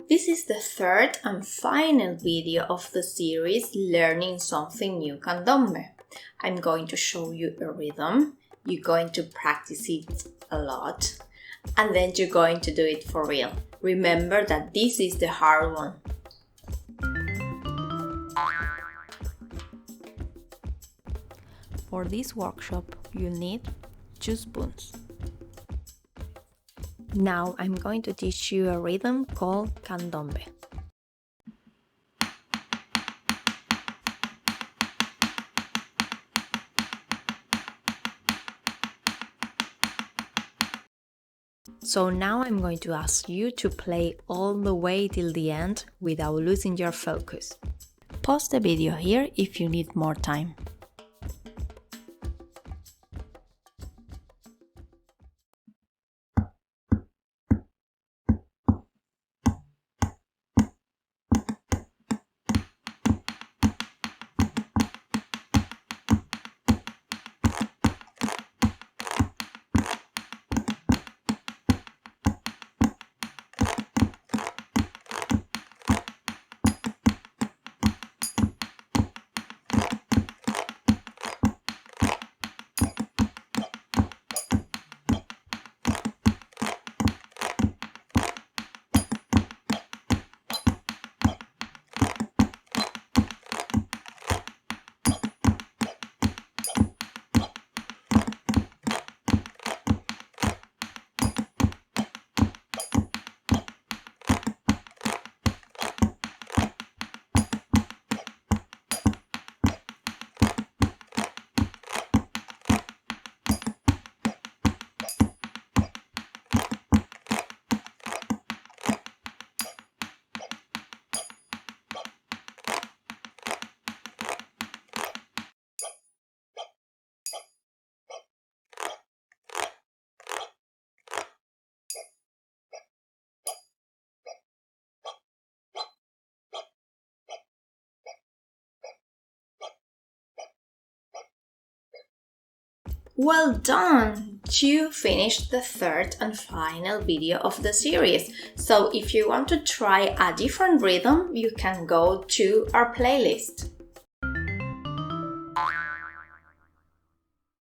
This is the third and final video of the series Learning Something New Candombe. I'm going to show you a rhythm, you're going to practice it a lot, and then you're going to do it for real. Remember that this is the hard one. For this workshop, you need 2 spoons. Now I'm going to teach you a rhythm called Candombe. So now I'm going to ask you to play all the way till the end without losing your focus. Pause the video here if you need more time. Well done! You finished the third and final video of the series. So if you want to try a different rhythm, you can go to our playlist.